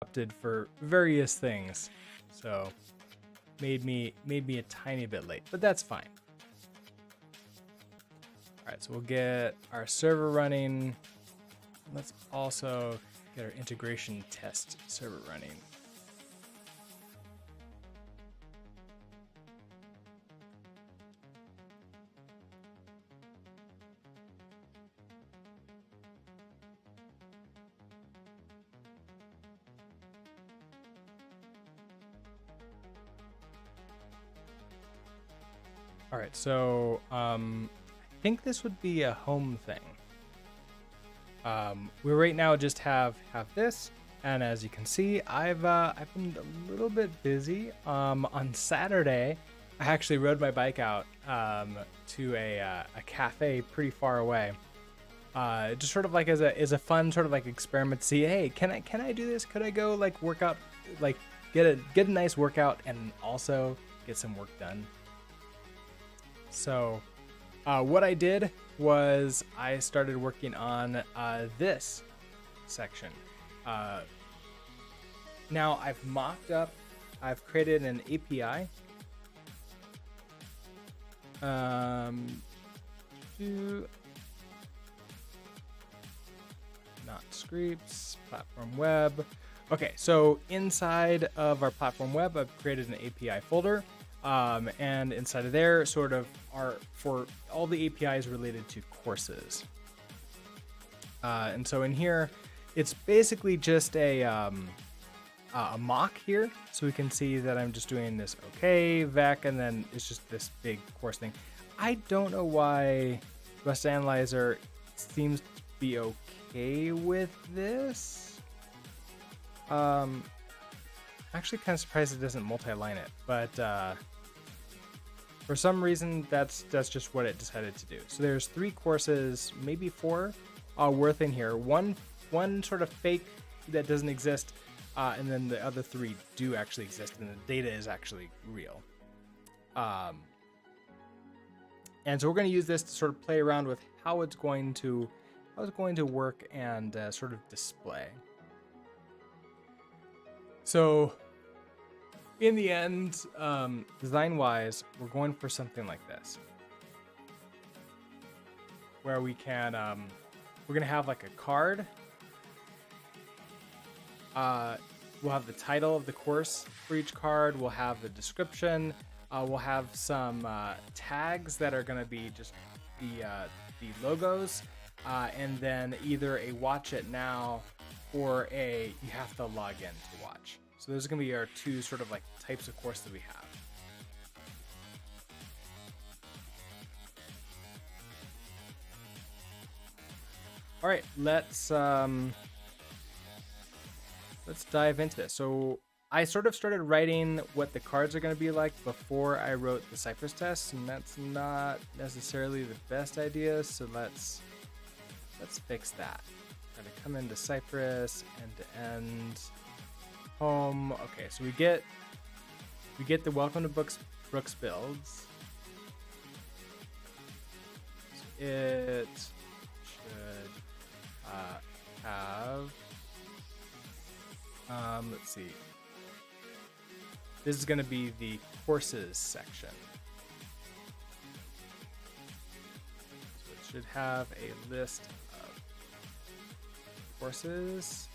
opted for various things, so made me a tiny bit late, but that's fine. All right, so we'll get our server running. Let's also get our integration test server running. All right, so I think this would be a home thing. We right now just have this, and as you can see, I've been a little bit busy. On Saturday, I actually rode my bike out to a cafe pretty far away. Just sort of like as a fun sort of like experiment to see, hey, can I do this? Could I go like work out, like get a nice workout and also get some work done? So what I did was I started working on this section. Now I've created an API to not scripts, platform web. Okay, so inside of our platform web, I've created an API folder. And inside of there sort of are for all the APIs related to courses. And so in here, it's basically just a mock here. So we can see that I'm just doing this okay, vec, and then it's just this big course thing. I don't know why Rust Analyzer seems to be okay with this. Actually kind of surprised it doesn't multi-line it, but for some reason that's just what it decided to do. So there's 3 courses, maybe 4 worth in here. One sort of fake that doesn't exist, and then the other 3 do actually exist, and the data is actually real. And so we're going to use this to sort of play around with how it's going to work and sort of display. So in the end, design-wise, we're going for something like this, where we can, we're gonna have like a card. We'll have the title of the course for each card. We'll have the description. We'll have some tags that are gonna be just the logos, and then either a watch it now or a you have to log in to watch. So those are going to be our 2 sort of like types of course that we have. All right, let's dive into this. So I sort of started writing what the cards are going to be like before I wrote the Cypress test, and that's not necessarily the best idea. So let's fix that. I'm going to come into Cypress end to end. Home. Okay, so we get the welcome to Brooks builds. So it should have. Let's see. This is going to be the courses section. So it should have a list of courses.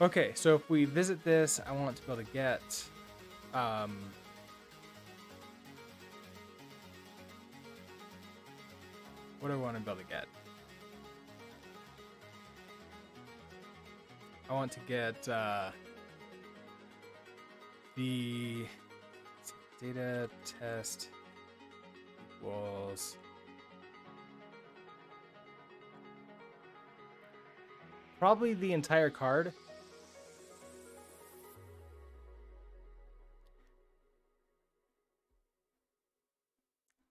Okay, so if we visit this, I want to be able to get what do I want to be able to get? I want to get the data test equals probably the entire card.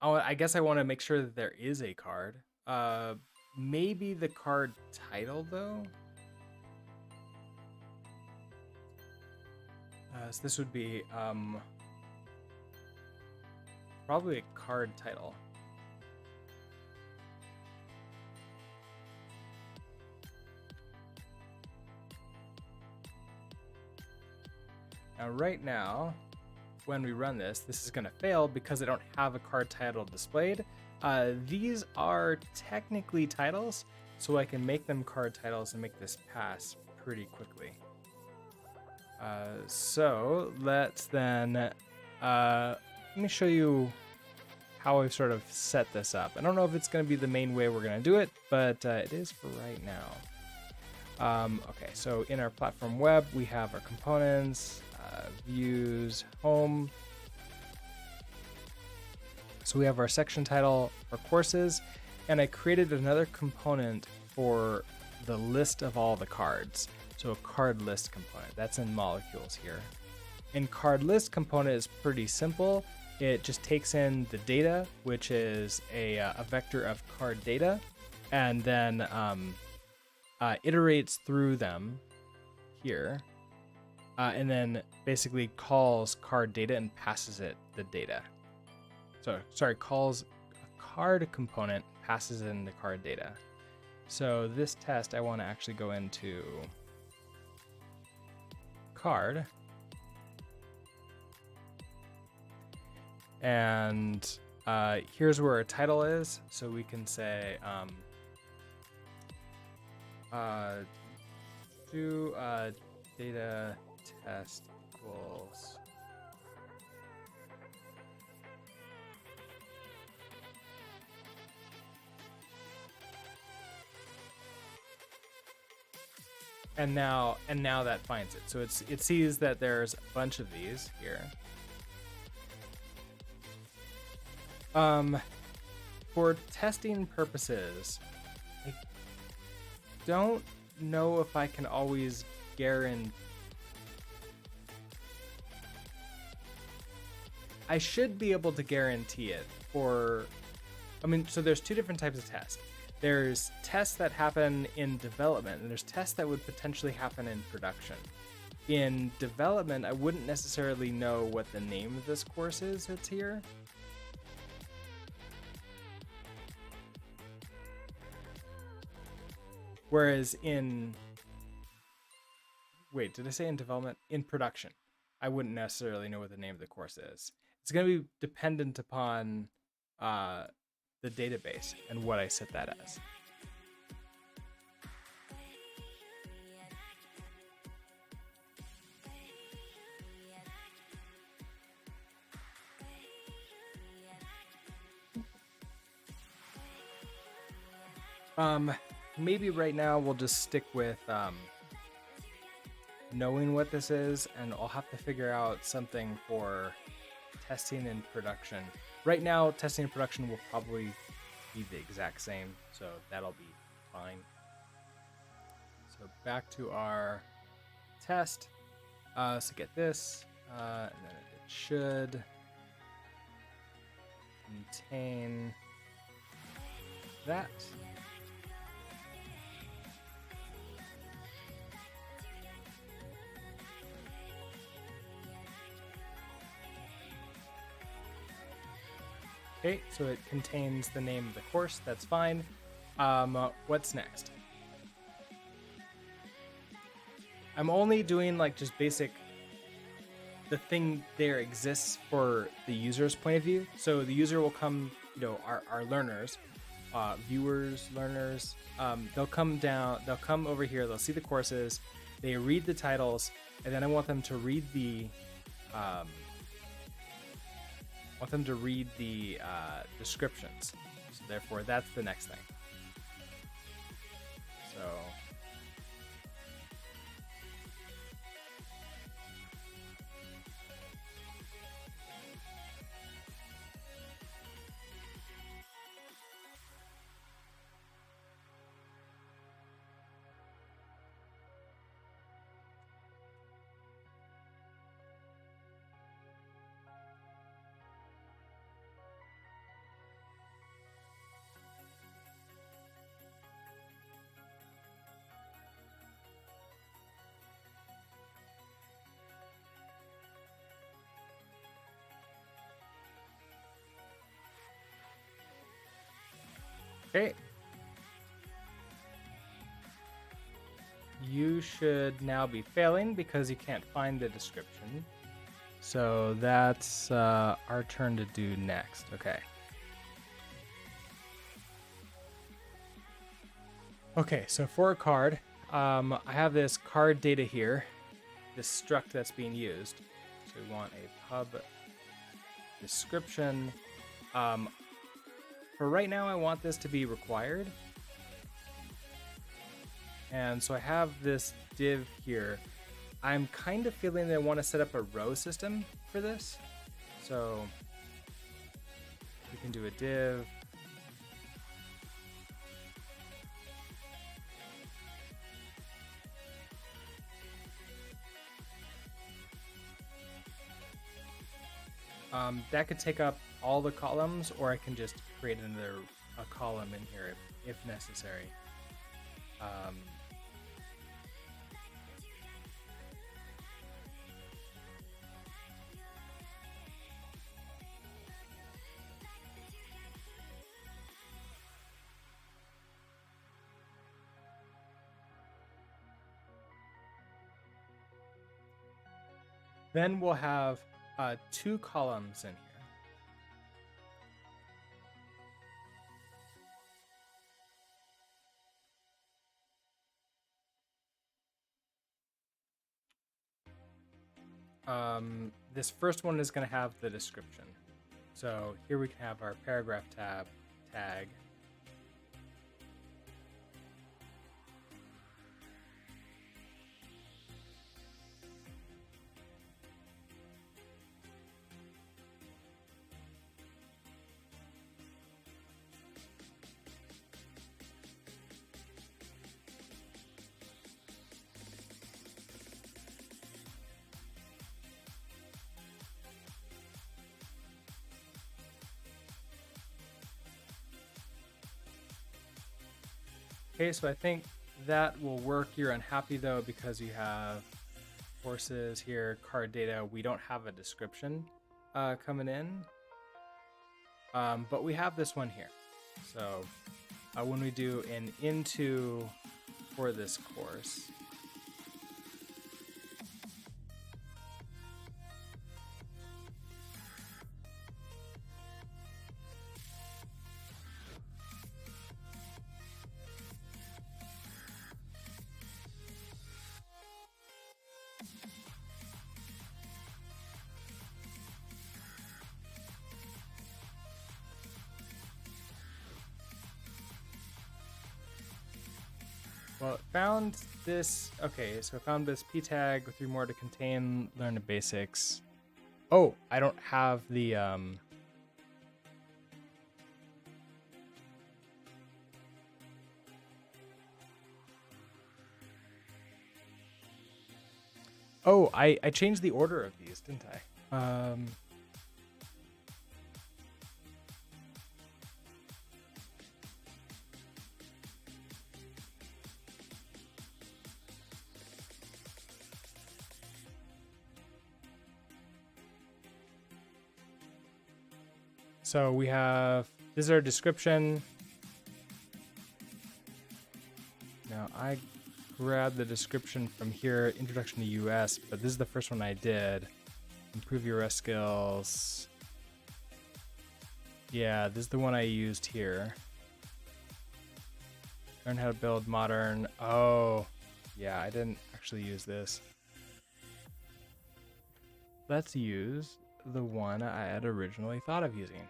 Oh, I guess I want to make sure that there is a card. Maybe the card title though. So this would be probably a card title. Now, right now, when we run this is going to fail because I don't have a card title displayed. These are technically titles, so I can make them card titles and make this pass pretty quickly. So let's then, let me show you how I've sort of set this up. I don't know if it's going to be the main way we're going to do it, but it is for right now. Okay, so in our platform web, we have our components, views, home. So we have our section title, our courses, and I created another component for the list of all the cards. So a card list component, that's in molecules here. And card list component is pretty simple. It just takes in the data, which is a vector of card data, and then iterates through them here, and then basically calls card data and passes it the data. So, sorry, calls a card component, passes in the card data. So this test, I want to actually go into card. And here's where our title is. So we can say, do data test equals and now that finds it. So it sees that there's a bunch of these here. For testing purposes, I don't know if I can always guarantee. I should be able to guarantee it for, so there's two different types of tests. There's tests that happen in development, and there's tests that would potentially happen in production. In development, I wouldn't necessarily know what the name of this course is that's here. Whereas did I say in development? In production, I wouldn't necessarily know what the name of the course is. It's going to be dependent upon the database and what I set that as. Maybe right now we'll just stick with knowing what this is, and I'll have to figure out something for testing in production. Right now, testing in production will probably be the exact same, so that'll be fine. So back to our test. So get this, and then it should contain that. Okay, so it contains the name of the course. That's fine. What's next? I'm only doing like just basic. The thing there exists for the user's point of view. So the user will come, our learners, viewers, learners. They'll come down. They'll come over here. They'll see the courses. They read the titles, and then I want them to read the. Descriptions. So therefore, that's the next thing. So Okay. You should now be failing because you can't find the description. So that's our turn to do next. Okay. Okay, so for a card, I have this card data here, this struct that's being used. So we want a pub description. For right now, I want this to be required. And so I have this div here. I'm kind of feeling that I want to set up a row system for this. So we can do a div. That could take up all the columns, or I can just create a column in here if necessary. Then we'll have 2 columns in here. This first one is going to have the description. So here we can have our paragraph tag. Okay, so I think that will work. You're unhappy though because you have courses here, card data. We don't have a description coming in, but we have this one here. So when we do an into for this course, well, it found this. Okay, so I found this p tag with 3 more to contain, learn the basics. Oh, I don't have the Oh, I changed the order of these, didn't I? So we have, this is our description. Now I grabbed the description from here, introduction to US, but this is the first one I did. Improve your REST skills. Yeah, this is the one I used here. Learn how to build modern. Oh, yeah, I didn't actually use this. Let's use the one I had originally thought of using.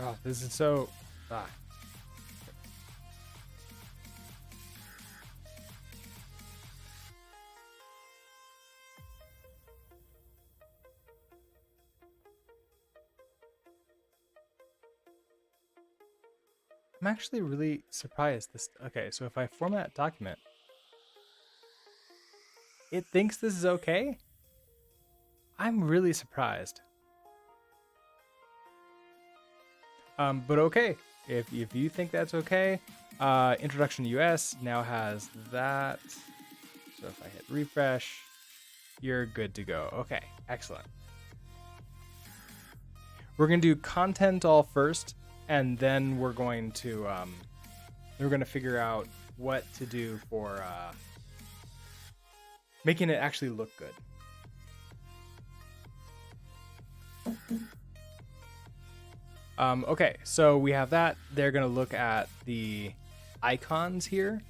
Oh, this is so... I'm actually really surprised. Okay, so if I format document, it thinks this is okay? I'm really surprised. But okay, if you think that's okay, introduction to US now has that. So if I hit refresh, you're good to go. Okay, excellent. We're gonna do content all first, and then we're going to figure out what to do for making it actually look good. Okay, so we have that. They're gonna look at the icons here.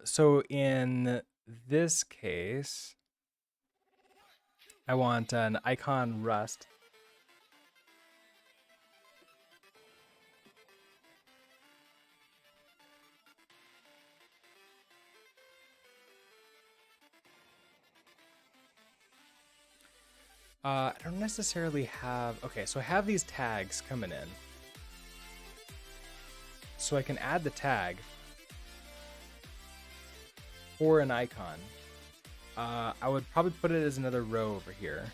So in this case, I want an icon rust. I don't necessarily have, okay, so I have these tags coming in. So I can add the tag for an icon. I would probably put it as another row over here.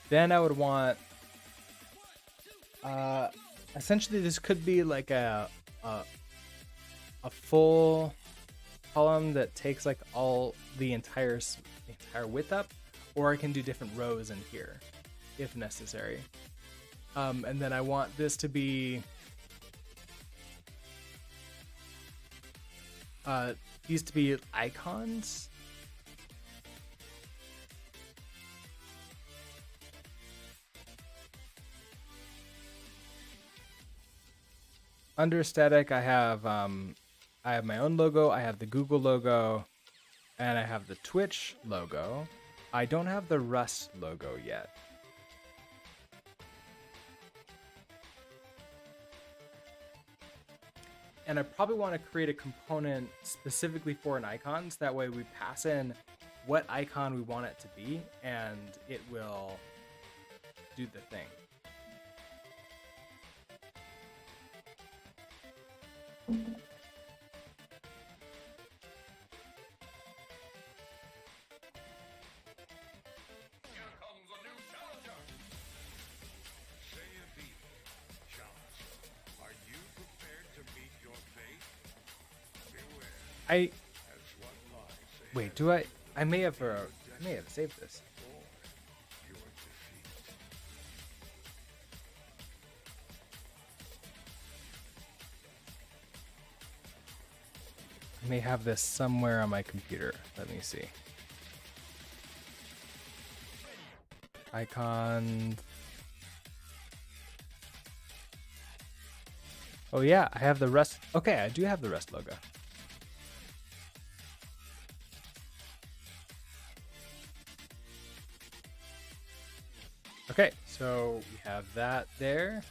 Then I would want, essentially this could be like a full column that takes like all the entire width up, or I can do different rows in here if necessary. And then I want this to be these to be icons. Under static, I have my own logo, I have the Google logo, and I have the Twitch logo. I don't have the Rust logo yet. And I probably want to create a component specifically for an icon, so that way we pass in what icon we want it to be, and it will do the thing. Wait, do I? I may have saved this. I may have this somewhere on my computer. Let me see. Icon. Oh yeah, I have the Rust. Okay, I do have the Rust logo. Okay, so we have that there.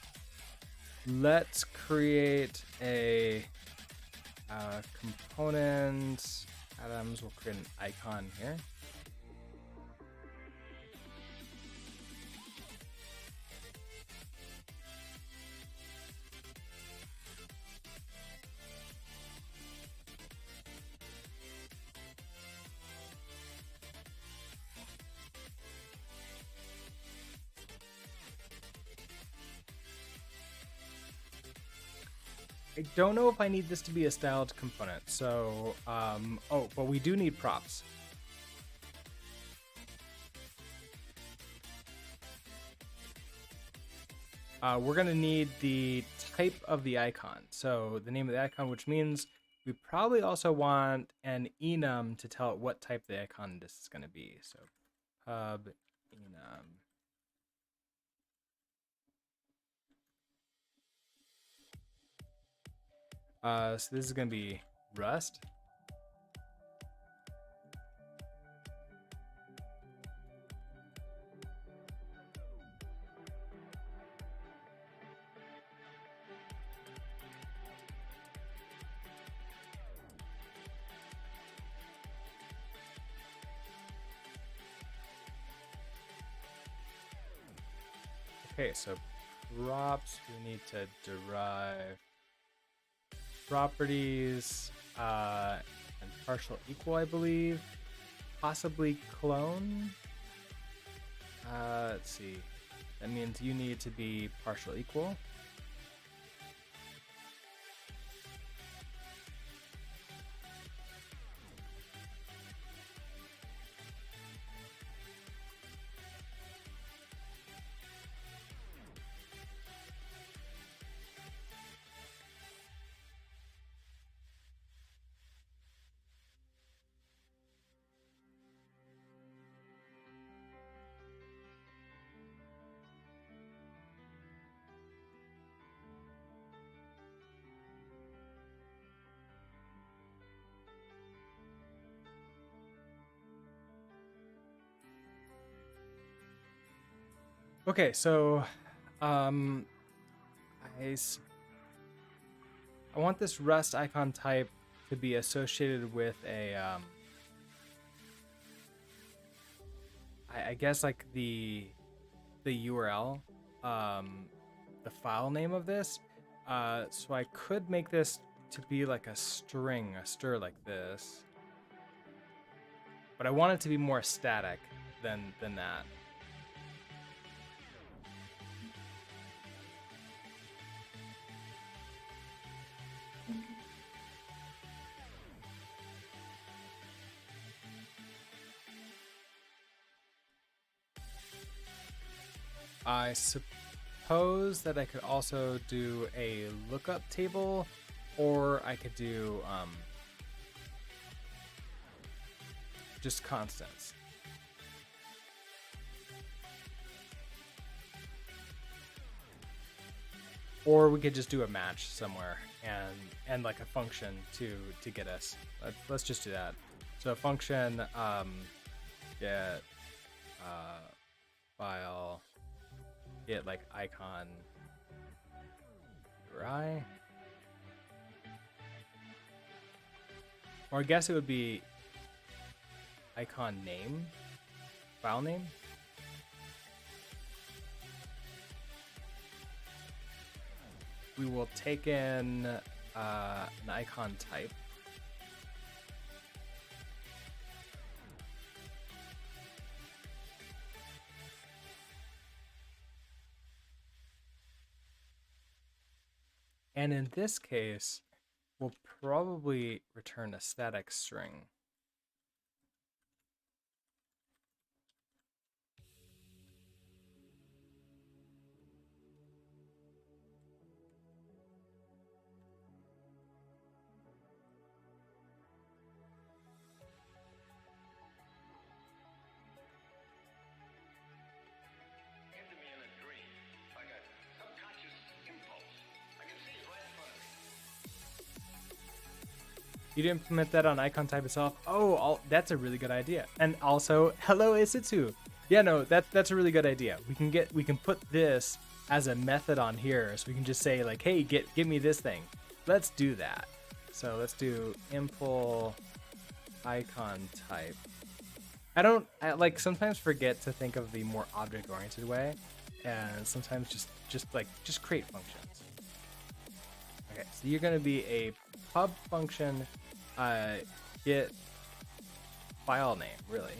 Let's create a component. Adams will create an icon here. I don't know if I need this to be a styled component, so, oh, but we do need props. We're gonna need the type of the icon, so the name of the icon, which means we probably also want an enum to tell it what type the icon this is gonna be, so pub enum. So this is gonna be Rust. Okay, so props, we need to derive properties and partial equal, I believe. Possibly clone. Let's see. That means you need to be partial equal. Okay, so I want this Rust icon type to be associated with a I guess like the URL, the file name of this. So I could make this to be like a string, a stir like this, but I want it to be more static than that. I suppose that I could also do a lookup table, or I could do just constants. Or we could just do a match somewhere and like a function to get us. Let's just do that. So a function get file get like icon URI, or I guess it would be icon name, file name. We will take in an icon type. And in this case, we'll probably return a static string. You'd implement that on icon type itself. Oh, that's a really good idea. And also, hello Isitsu. Yeah, no, that's a really good idea. We can put this as a method on here, so we can just say like, hey, get me this thing. Let's do that. So let's do impl icon type. I like sometimes forget to think of the more object-oriented way, and sometimes just create functions. Okay, so you're gonna be a pub function get file name, really.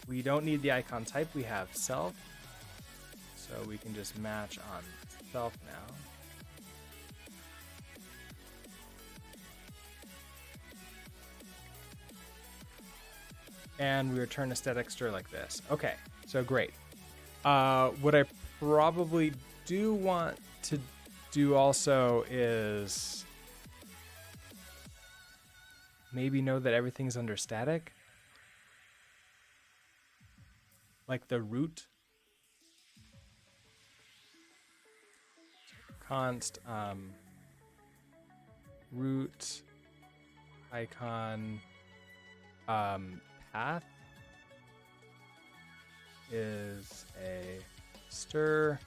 We don't need the icon type, we have self, so we can just match on self now. And we return a static stir like this. Okay, so great. What I probably do want to do also is maybe know that everything's under static. Like the root. Const root icon path is a stir,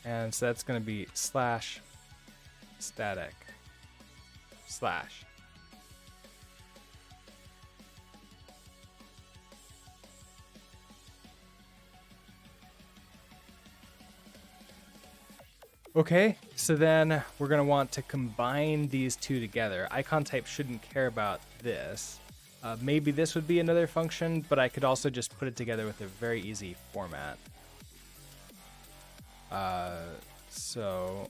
and so that's going to be slash static slash. Okay, so then we're gonna want to combine these two together. Icon type shouldn't care about this. Maybe this would be another function, but I could also just put it together with a very easy format. So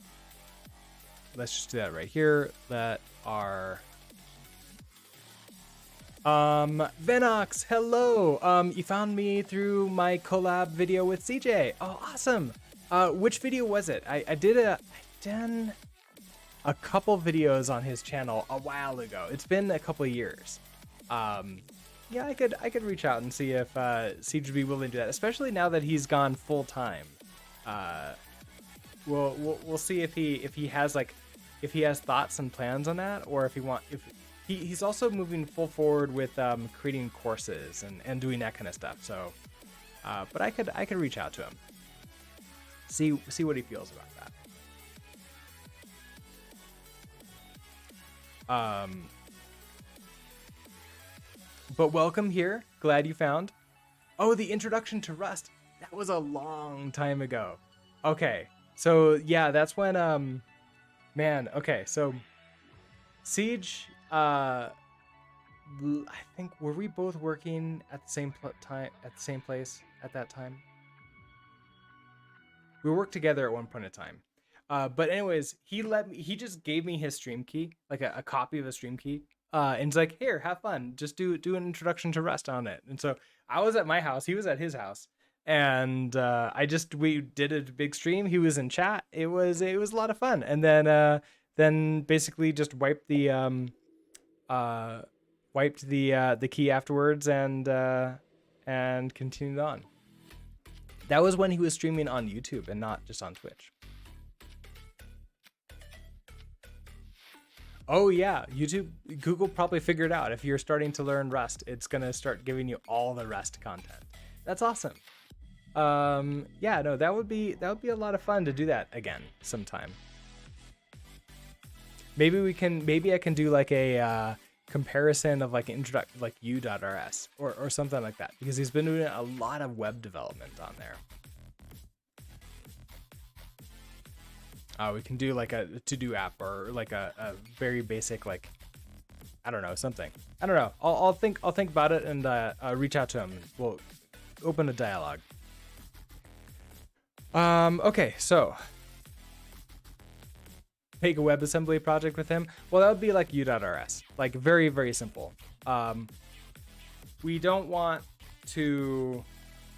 let's just do that right here. Let our Venox, hello. You found me through my collab video with CJ. Oh, awesome. Which video was it? I did a couple videos on his channel a while ago. It's been a couple years. Yeah, I could reach out and see if Siege would be willing to do that, especially now that he's gone full time. We'll see if he has thoughts and plans on that, or if he's also moving full forward with creating courses and doing that kind of stuff. So, but I could reach out to him, see what he feels about that. But welcome here. Glad you found. Oh, the introduction to Rust. That was a long time ago. Okay, so yeah, that's when man. Okay, so Siege. I think, were we both working at the same time at the same place at that time? We worked together at one point in time. But anyways, he just gave me his stream key, like a copy of the stream key. And he's like, here, have fun. Just do an introduction to Rust on it. And so I was at my house, he was at his house. And we did a big stream. He was in chat. It was a lot of fun. And then basically just wiped the key afterwards and continued on. That was when he was streaming on YouTube and not just on Twitch. Oh yeah, Google probably figured out if you're starting to learn Rust, it's gonna start giving you all the Rust content. That's awesome. Yeah, no, that would be a lot of fun to do that again sometime. Maybe I can do like a comparison of like like u.rs or something like that, because he's been doing a lot of web development on there. We can do like a to-do app, or like a very basic, like, I don't know, something. I don't know. I'll think about it and reach out to him. We'll open a dialogue. Okay, so make a WebAssembly project with him. Well, that would be like u.rs, like very, very simple. We don't want to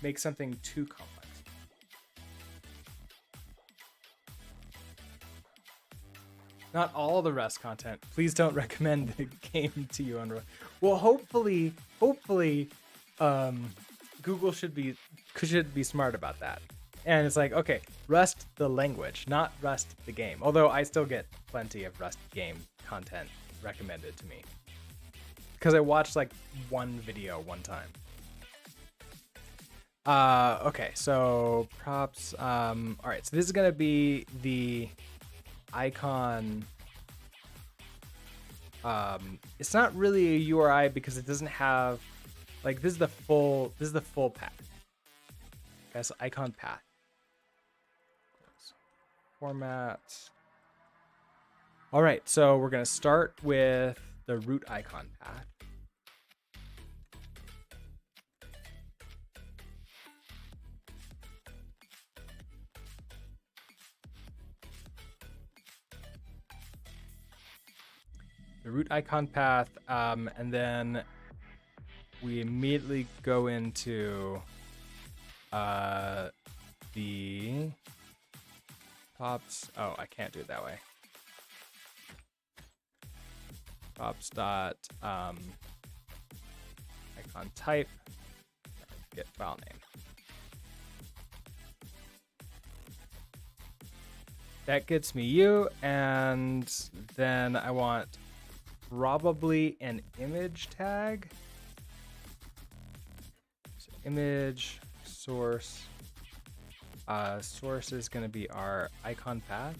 make something too complex. Not all the Rust content. Please don't recommend the game to you on Rust. Well, hopefully, Google should be smart about that. And it's like, okay, Rust the language, not Rust the game. Although I still get plenty of Rust game content recommended to me, because I watched like one video one time. Okay, so props. All right, so this is gonna be the icon. It's not really a URI because it doesn't have, like, this is the full path. Okay, so icon path. Format. All right, so we're gonna start with the root icon path. The root icon path, and then we immediately go into the pops. Oh, I can't do it that way. Pops dot icon type, get file name. That gets me you, and then I want probably an image tag. So image source. Source is going to be our icon path.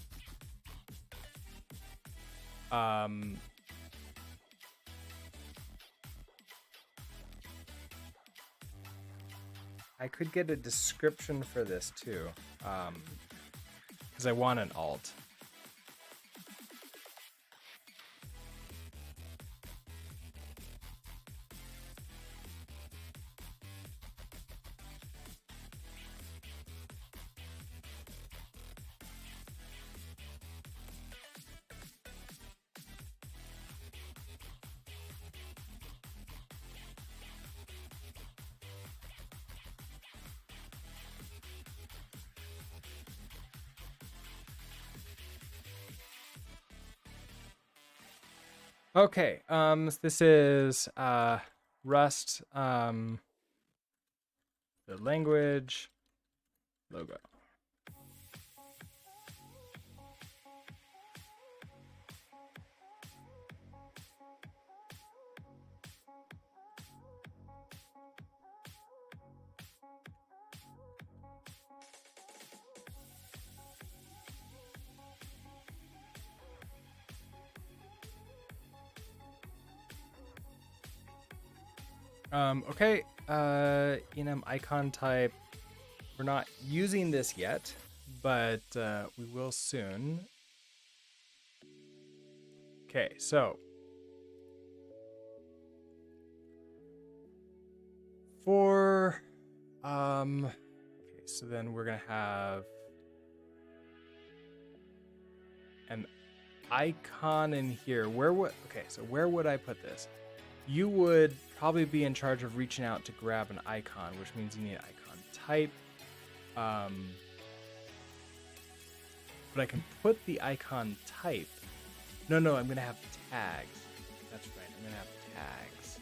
I could get a description for this too. because I want an alt. Okay, this is Rust, the language logo. Okay, enum icon type. We're not using this yet, but we will soon. Okay, so for okay, so then we're gonna have an icon in here. Where would I put this? You would probably be in charge of reaching out to grab an icon, which means you need an icon type. But I can put the icon type. No, I'm gonna have tags. That's right, I'm gonna have tags.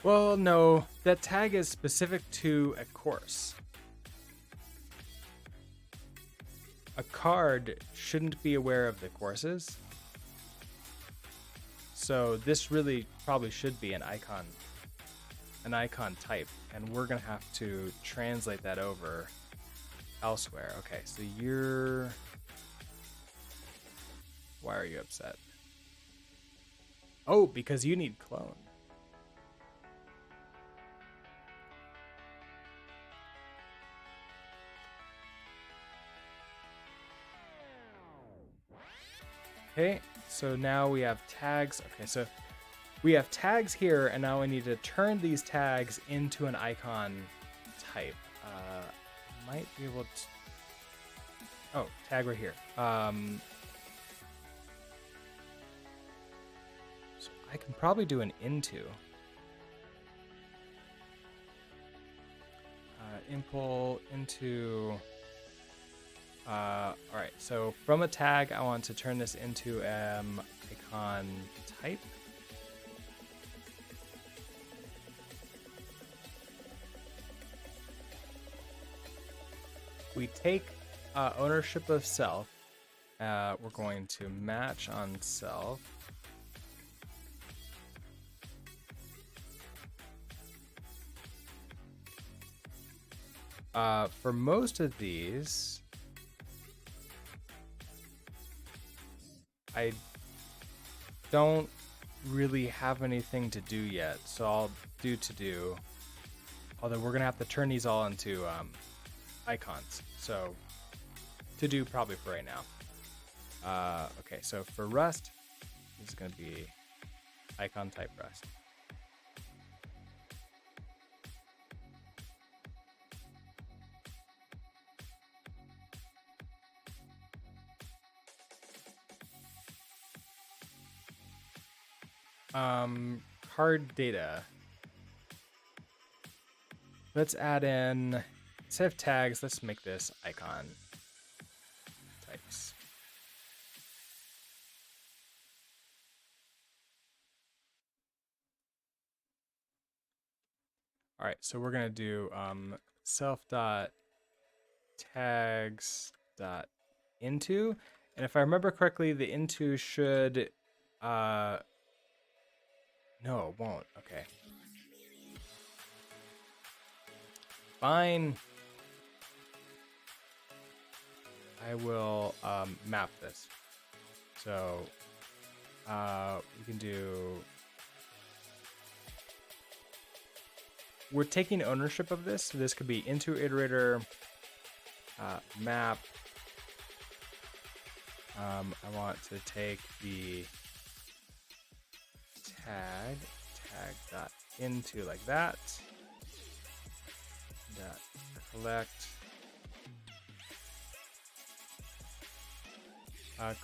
Well, no, that tag is specific to a course. A card shouldn't be aware of the courses. So this really probably should be an icon type, and we're gonna have to translate that over elsewhere. Okay, so why are you upset? Oh, because you need clone. Okay, so now we have tags. Okay, so we have tags here, and now we need to turn these tags into an icon type. Might be able to. Oh, tag right here. So I can probably do an into. Impl into. All right, so from a tag, I want to turn this into icon type. We take ownership of self. We're going to match on self. For most of these, I don't really have anything to do yet, so I'll do to do. Although we're gonna have to turn these all into icons, so to do probably for right now. Okay, so for Rust, this is gonna be icon type Rust. Card data. Let's add in, instead of tags, let's make this icon types. All right, so we're gonna do self dot tags dot into, and if I remember correctly, the into should no, it won't. Okay. Fine. I will map this. So we can do. We're taking ownership of this. So this could be into iterator, map. I want to take the tag dot into like that. Dot collect.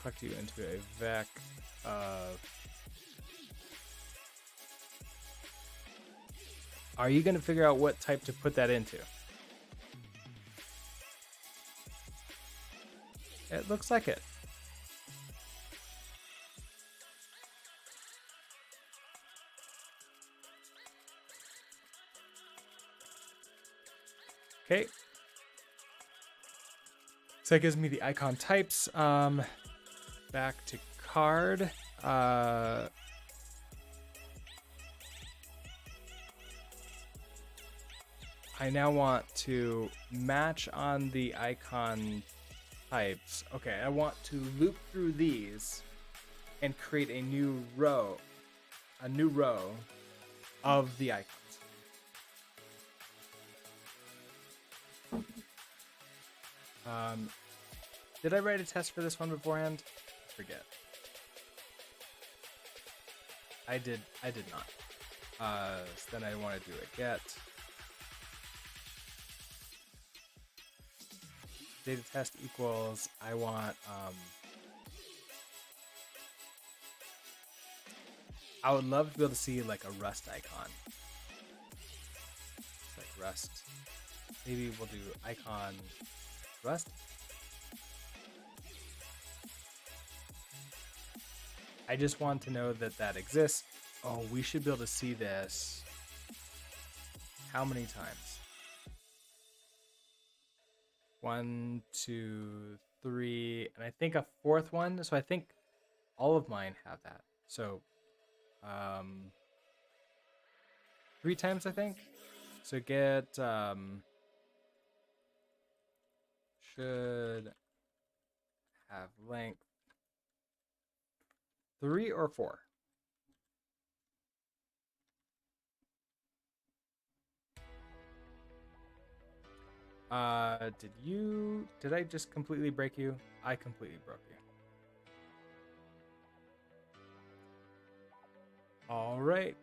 Collect you into a vec of. Are you going to figure out what type to put that into? It looks like it. Okay. So that gives me the icon types. Back to card. I now want to match on the icon types. Okay, I want to loop through these and create a new row of the icons. Did I write a test for this one beforehand? I forget. I did not. So then I want to do a get. Data test equals, I want, I would love to be able to see like a Rust icon. It's like Rust. Maybe we'll do icon Rust. I just want to know that that exists. Oh, we should be able to see this. How many times? 1, 2, 3, and I think a fourth one. So I think all of mine have that. So 3 times, I think. So get should have length 3 or 4. Did I just completely break you? I completely broke you. All right.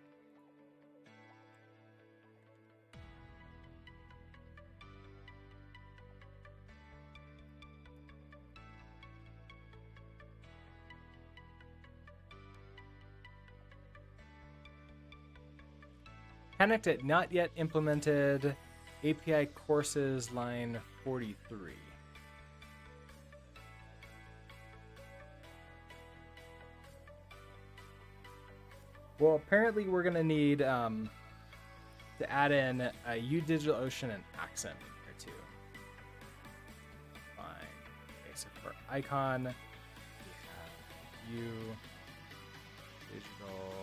Panicked at not yet implemented API courses line 43. Well, apparently we're going to need to add in a DigitalOcean and accent here too. Fine. Okay, so for icon, we have U DigitalOcean.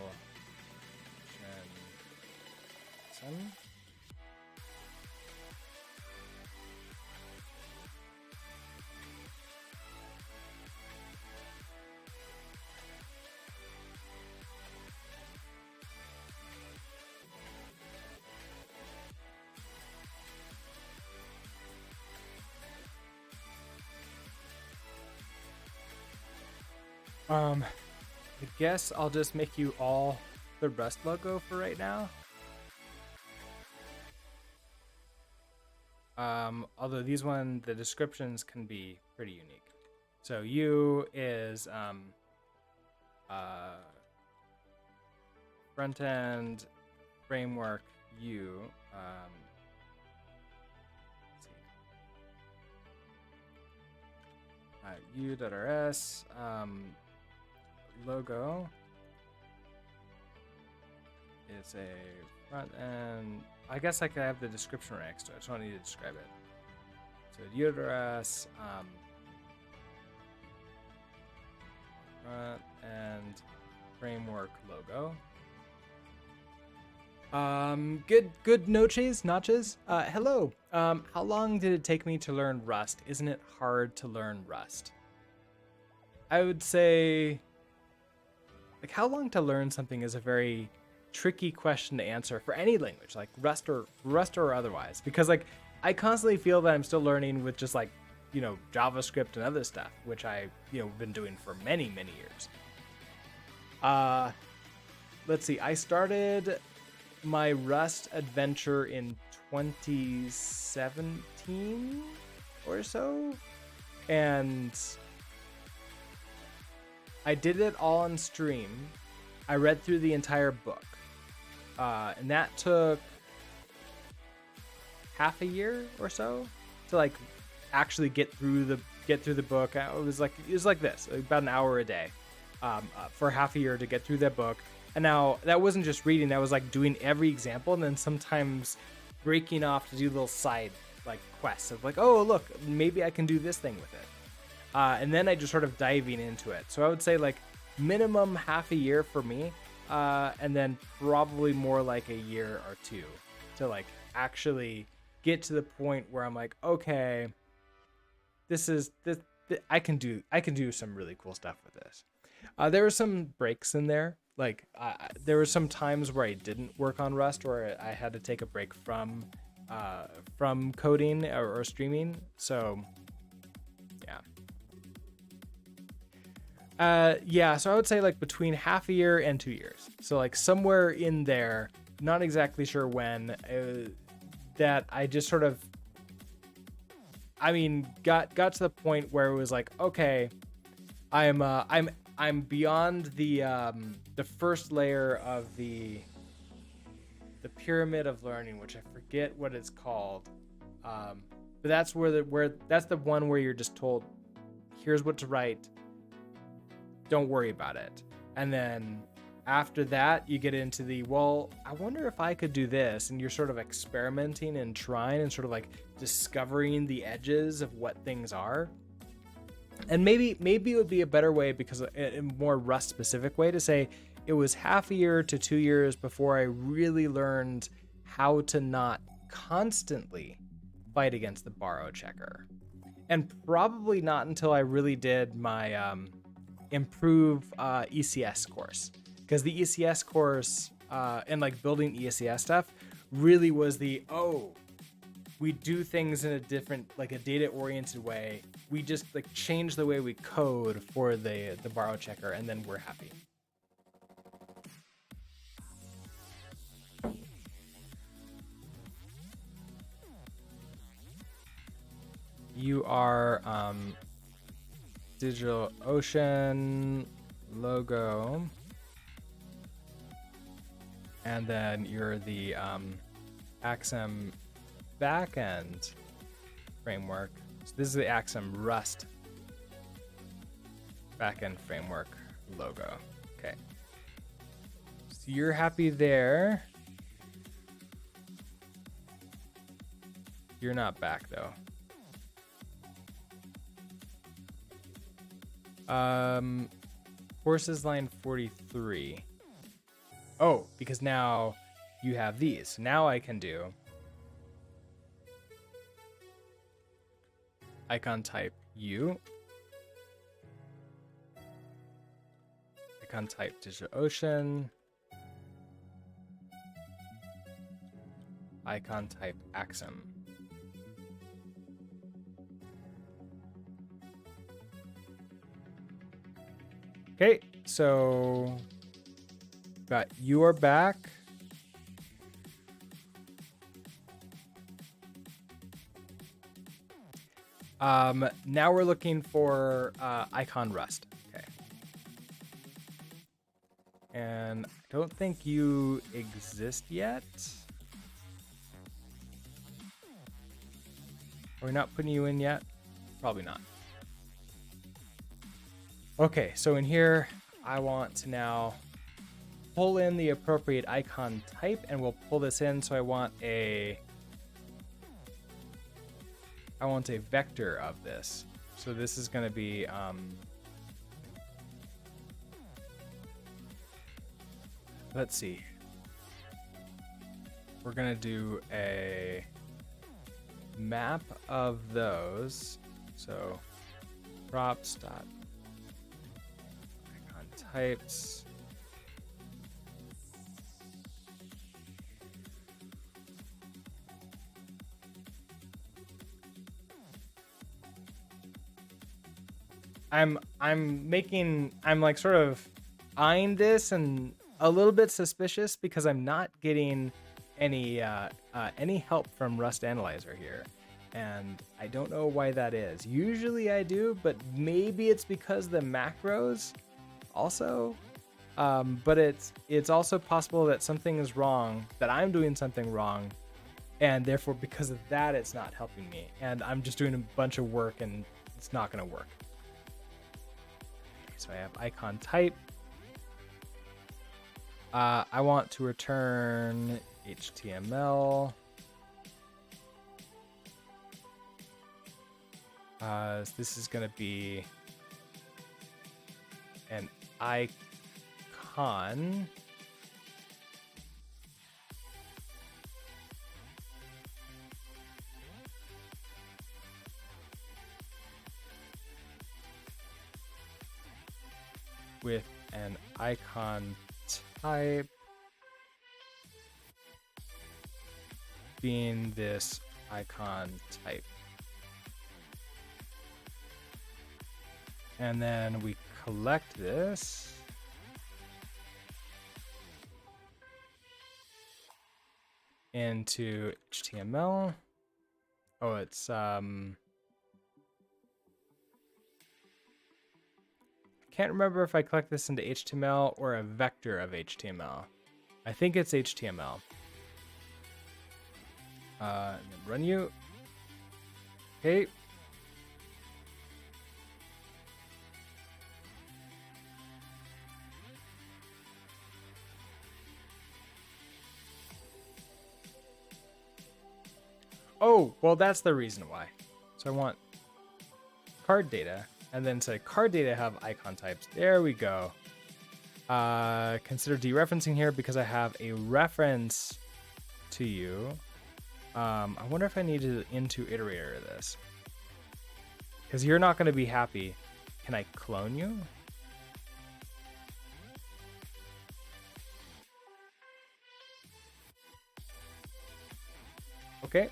I guess I'll just make you all the Rust logo for right now. Although these the descriptions can be pretty unique. So U is front end framework U. Let's see. U.rs logo is a front end. I guess I could have the description right next to it. I just don't need to describe it. So U.rs front end framework logo. Good notches. Hello. How long did it take me to learn Rust? Isn't it hard to learn Rust? I would say, like, how long to learn something is a very tricky question to answer for any language, like Rust or otherwise, because like I constantly feel that I'm still learning with just like, JavaScript and other stuff, which I, been doing for many years. Let's see. I started my Rust adventure in 2017 or so, and I did it all on stream. I read through the entire book, and that took half a year or so to like actually get through the book. It was like this, about an hour a day, for half a year to get through that book. And now that wasn't just reading; that was like doing every example, and then sometimes breaking off to do little side like quests of like, oh look, maybe I can do this thing with it. And then I just sort of diving into it. So I would say like minimum half a year for me, and then probably more like a year or two to like actually get to the point where I'm like, okay, this I can do some really cool stuff with this. There were some breaks in there. Like there were some times where I didn't work on Rust, or I had to take a break from coding or streaming. So yeah. So I would say like between half a year and 2 years. So like somewhere in there, not exactly sure when, that I just sort of, got to the point where it was like, okay, I'm beyond the first layer of the pyramid of learning, which I forget what it's called. But that's that's the one where you're just told, here's what to write. Don't worry about it. And then after that, you get into the, well, I wonder if I could do this. And you're sort of experimenting and trying and sort of like discovering the edges of what things are. And maybe it would be a better way, because a more Rust specific way to say it was half a year to 2 years before I really learned how to not constantly fight against the borrow checker. And probably not until I really did my improve ECS course, because the ECS course and like building ECS stuff really was the, we do things in a different, like a data oriented way. We just like change the way we code for the borrow checker, and then we're happy. You are DigitalOcean logo, and then you're the Axum backend framework. So this is the Axum Rust backend framework logo. Okay. So you're happy there. You're not back though. Courses line 43. Oh, because now you have these. Now I can do icon type U, icon type DigitalOcean, icon type Axum. Okay, so got your back. Now we're looking for icon Rust. Okay. And I don't think you exist yet. Are we not putting you in yet? Probably not. Okay, so in here, I want to now pull in the appropriate icon type, and we'll pull this in. So I want a vector of this. So this is going to be let's see. we're gonna do a map of those. So props dot icon types. I'm like sort of eyeing this and a little bit suspicious because I'm not getting any help from Rust Analyzer here, and I don't know why that is. Usually I do, but maybe it's because the macros also. But it's also possible that something is wrong, that I'm doing something wrong, and therefore because of that it's not helping me, and I'm just doing a bunch of work and it's not going to work. So I have icon type. I want to return HTML. This is going to be an icon. With an icon type being this icon type. And then we collect this. Into HTML. Oh, it's can't remember if I collect this into HTML or a vector of HTML. I think it's HTML. And then run you. Okay. Oh, well, that's the reason why. So I want card data, and then say card data have icon types. There we go. Consider dereferencing here because I have a reference to you. I wonder if I need to into iterator this, because you're not going to be happy. Can I clone you? Okay.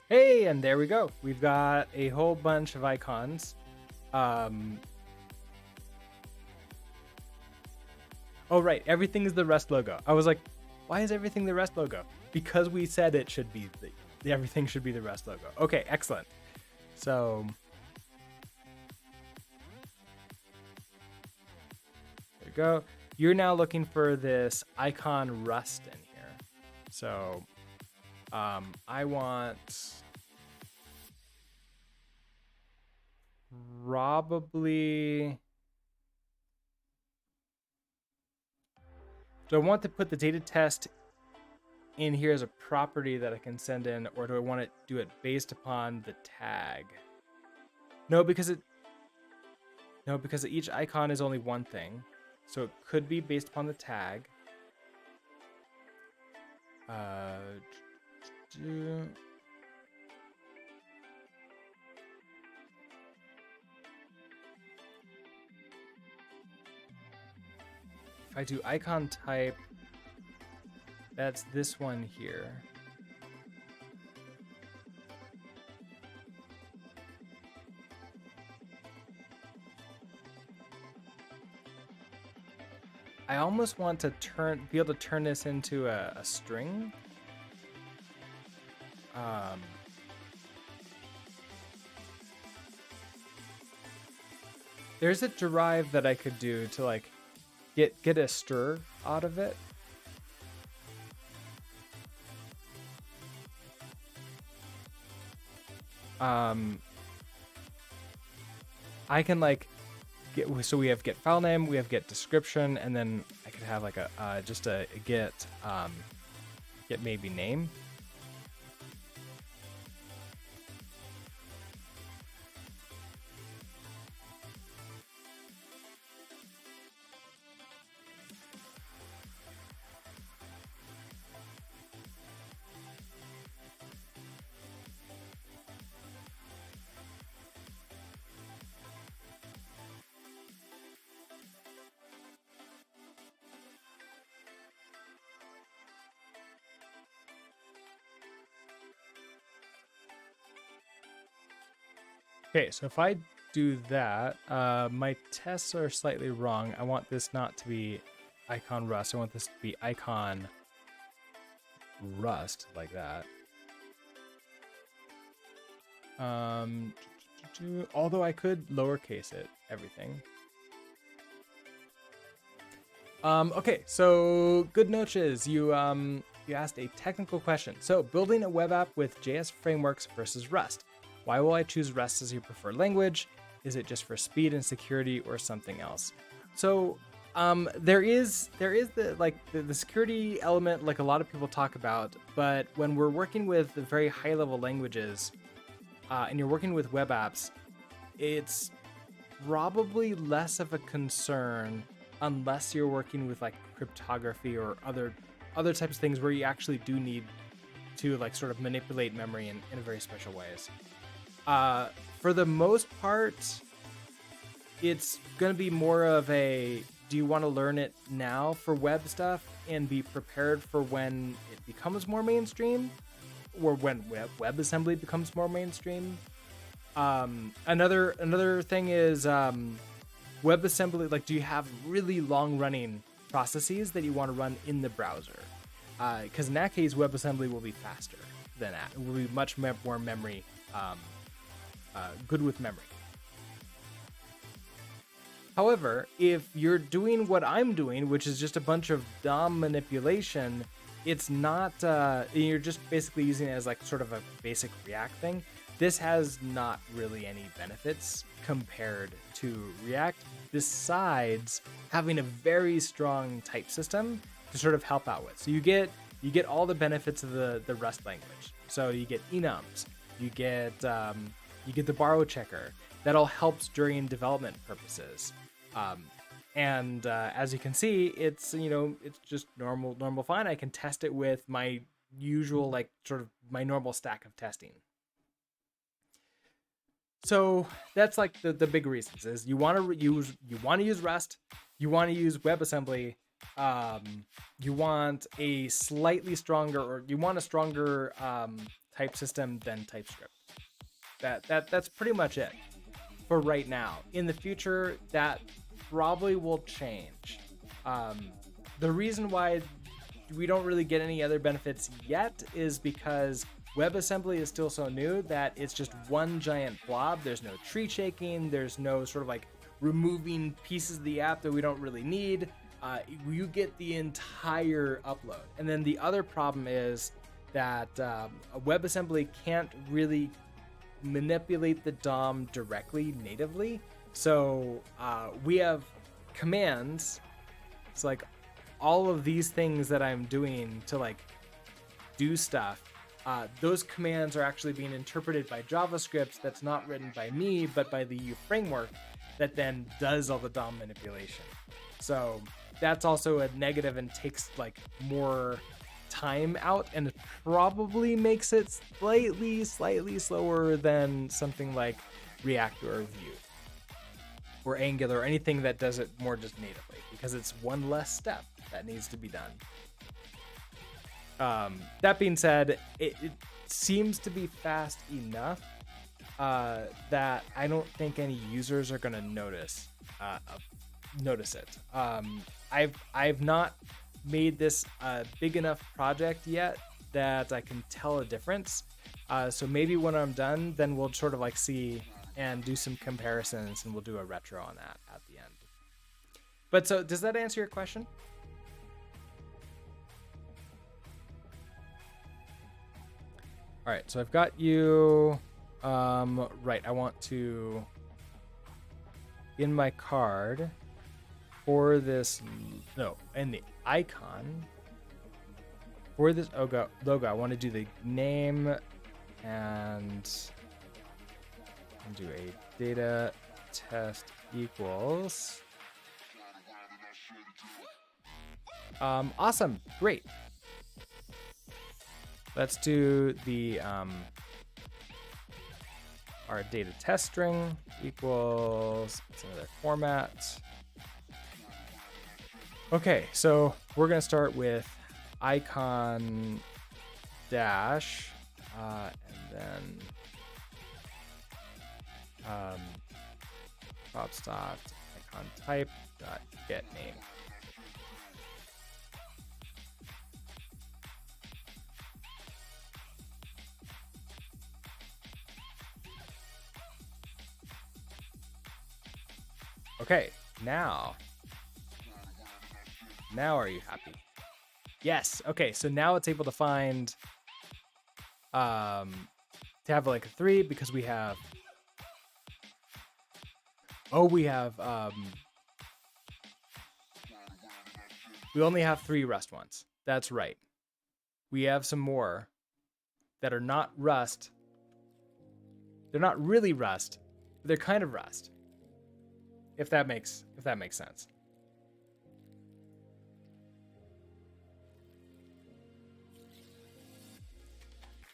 Hey, and there we go. We've got a whole bunch of icons. Oh, right. Everything is the Rust logo. I was like, why is everything the Rust logo? Because we said it should be everything should be the Rust logo. Okay, excellent. So there you go. You're now looking for this icon Rust in here. So I want probably. Do I want to put the data test in here as a property that I can send in, or do I want to do it based upon the tag? No, because each icon is only one thing, so it could be based upon the tag. If I do icon type, that's this one here. I almost want to be able to turn this into a string. There's a derive that I could do to like get a str out of it. I can like so we have get file name, we have get description, and then I could have like a just a get maybe name. Okay, so if I do that, my tests are slightly wrong. I want this not to be icon rust. I want this to be icon rust, like that. Although I could lowercase it, everything. Okay, so good noches. You asked a technical question. So building a web app with JS frameworks versus Rust. Why will I choose Rust as your preferred language? Is it just for speed and security or something else? So there is the security element, like a lot of people talk about, but when we're working with the very high level languages and you're working with web apps, it's probably less of a concern unless you're working with like cryptography or other types of things where you actually do need to like sort of manipulate memory in very special ways. For the most part, it's going to be more of a, do you want to learn it now for web stuff and be prepared for when it becomes more mainstream, or when WebAssembly becomes more mainstream? Another thing is WebAssembly, like, do you have really long running processes that you want to run in the browser? Because in that case, WebAssembly will be faster than that. It will be much more memory, good with memory. However, if you're doing what I'm doing, which is just a bunch of DOM manipulation, it's not, you're just basically using it as like sort of a basic React thing. This has not really any benefits compared to React, besides having a very strong type system to sort of help out with. So you get all the benefits of the Rust language. So you get enums, you get the borrow checker. That all helps during development purposes. And as you can see, it's it's just normal fine. I can test it with my usual, like, sort of my normal stack of testing. So that's like the big reasons is you want to use Rust, you want to use WebAssembly, you want a slightly stronger, or you want a stronger type system than TypeScript. That's pretty much it for right now. In the future, that probably will change. The reason why we don't really get any other benefits yet is because WebAssembly is still so new that it's just one giant blob. There's no tree shaking. There's no sort of like removing pieces of the app that we don't really need. You get the entire upload. And then the other problem is that WebAssembly can't really manipulate the DOM directly natively. So we have commands. It's like all of these things that I'm doing to like do stuff. Those commands are actually being interpreted by JavaScript that's not written by me, but by the EU framework that then does all the DOM manipulation. So that's also a negative and takes like more time out, and it probably makes it slightly slower than something like React or Vue or Angular or anything that does it more just natively, because it's one less step that needs to be done. That being said, it seems to be fast enough that I don't think any users are going to notice it. I've not made this a big enough project yet that I can tell a difference. So maybe when I'm done, then we'll sort of like see and do some comparisons, and we'll do a retro on that at the end. But so does that answer your question? All right, so I've got you right. I want to, in my card for this, in the icon for this logo, I want to do the name and do a data test equals. Awesome, great. Let's do the our data test string equals, it's another format. Okay, so we're gonna start with icon dash and then props dot icon type dot get name. Okay, now are you happy? Yes. Okay, so now it's able to find to have like a 3 because we have we only have 3 Rust ones. That's right. We have some more that are not Rust. They're not really Rust, but they're kind of Rust. If that makes sense.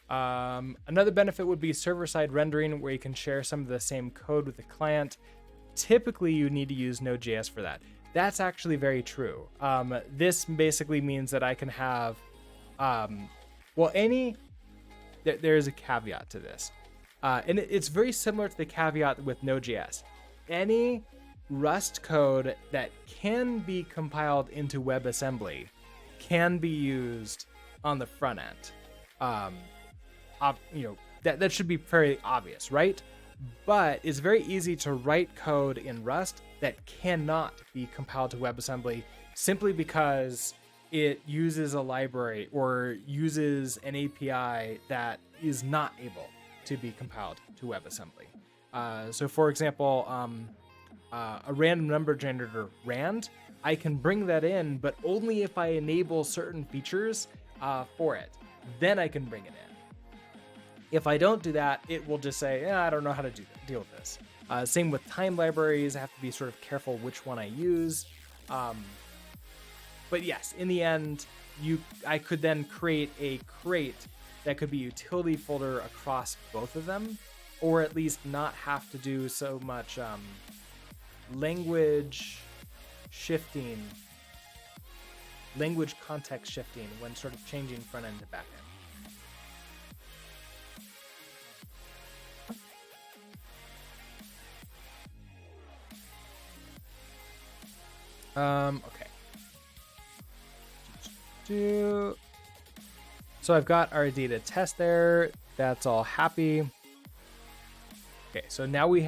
Another benefit would be server-side rendering, where you can share some of the same code with the client. Typically, you need to use Node.js for that. That's actually very true. This basically means that I can have, there's a caveat to this. And it's very similar to the caveat with Node.js. Any Rust code that can be compiled into WebAssembly can be used on the front end. That should be very obvious, right? But it's very easy to write code in Rust that cannot be compiled to WebAssembly simply because it uses a library or uses an API that is not able to be compiled to WebAssembly. So for example, a random number generator rand, I can bring that in, but only if I enable certain features for it. Then I can bring it in. If I don't do that, it will just say, I don't know how to deal with this. Same with time libraries. I have to be sort of careful which one I use. But yes, in the end, I could then create a crate that could be utility folder across both of them, or at least not have to do so much language context shifting when sort of changing front end to back end. Okay. So I've got our data test there. That's all happy. Okay, so now we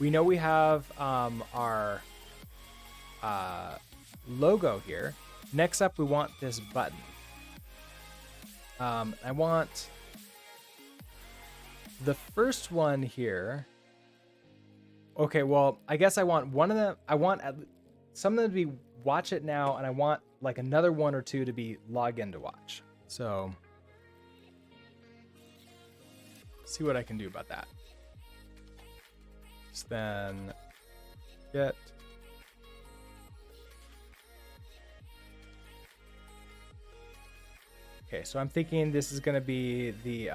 know we have our logo here. Next up, we want this button. I want the first one here. Okay, well, I guess I want one of them. I want some of them to be watch it now, and I want like another one or two to be log in to watch. So see what I can do about that. So then get okay, so I'm thinking this is going to be the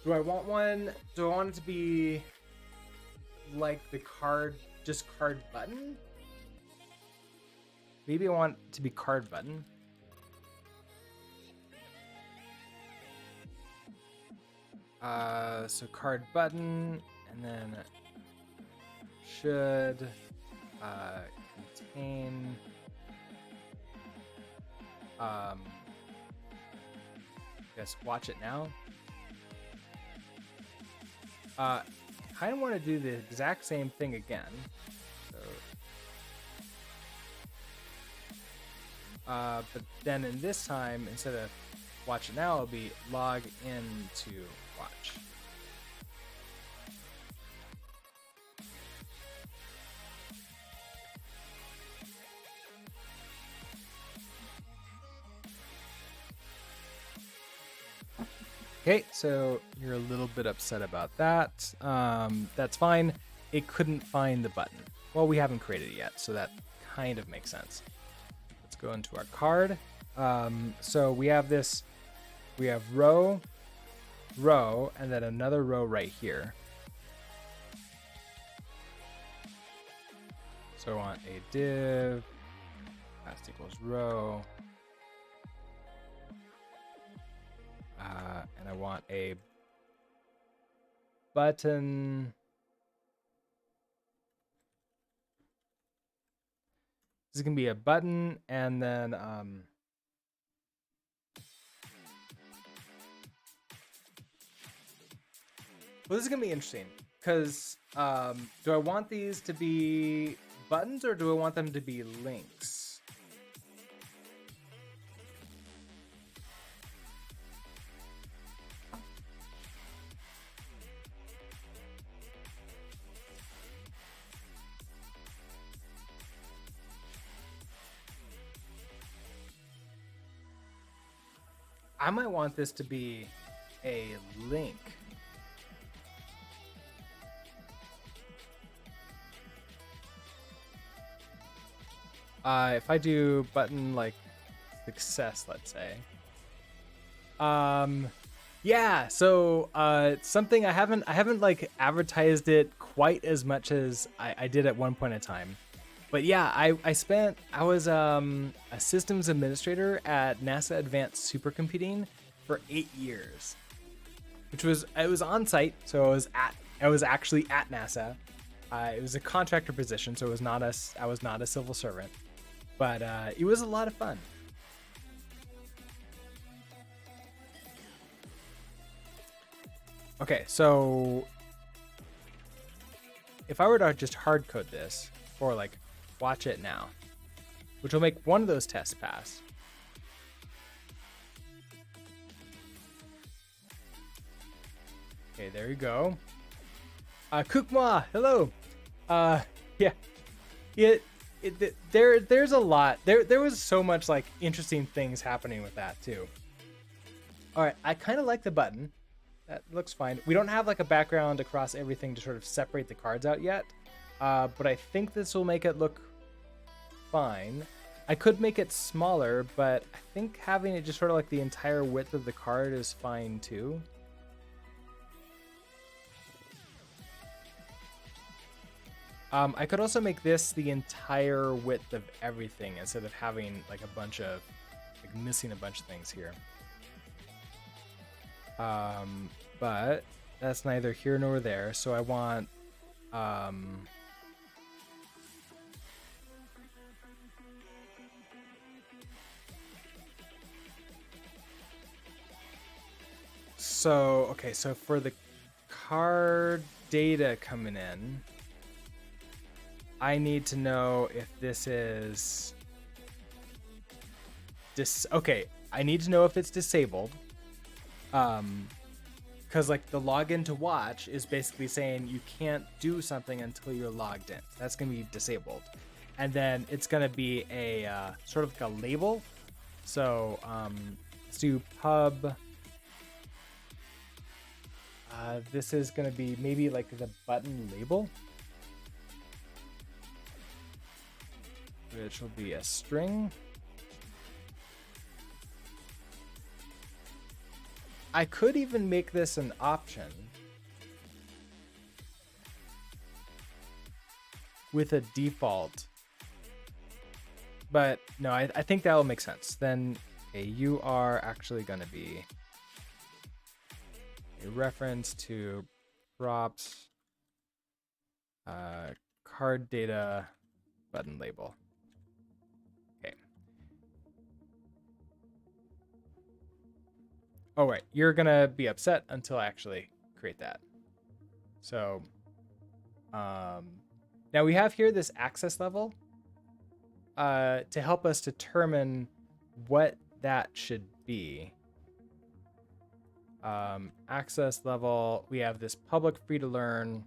do I want it to be like the card button? Maybe I want it to be card button. So card button, and then should contain guess watch it now. Kind of want to do the exact same thing again. So, but then in this time, instead of watch it now, it'll be log in to watch. Okay, so you're a little bit upset about that. That's fine. It couldn't find the button. Well, we haven't created it yet, so that kind of makes sense. Let's go into our card. So we have this, we have row, and then another row right here. So I want a div, past equals row. want a button. This is gonna be a button, and then well, this is gonna be interesting because do I want these to be buttons or do I want them to be links? I might want this to be a link. If I do button like success, let's say. Yeah, so something I haven't like advertised it quite as much as I did at one point in time. But yeah, I was a systems administrator at NASA Advanced Supercomputing for 8 years, which was on site, so I was actually at NASA. It was a contractor position, so I was not a civil servant, but it was a lot of fun. Okay, so if I were to just hard code this or like watch it now, which will make one of those tests pass. Okay, there you go. Kukma, hello. Yeah, there's a lot. There was so much like interesting things happening with that too. All right, I kind of like the button. That looks fine. We don't have like a background across everything to sort of separate the cards out yet, but I think this will make it look fine. I could make it smaller, but I think having it just sort of like the entire width of the card is fine too. I could also make this the entire width of everything instead of having like a bunch of, like missing a bunch of things here. But that's neither here nor there. So I want, so, okay, so for the card data coming in, I need to know if this is okay, I need to know if it's disabled. Because like the login to watch is basically saying you can't do something until you're logged in. That's gonna be disabled, and then it's gonna be a sort of like a label. So let's do pub. This is gonna be maybe like the button label, which will be a string. I could even make this an option with a default, but no, I think that will make sense. Then, okay, you are actually going to be a reference to props card data button label. Okay. Oh, right. You're going to be upset until I actually create that. So now we have here this access level to help us determine what that should be. Access level, we have this public free to learn.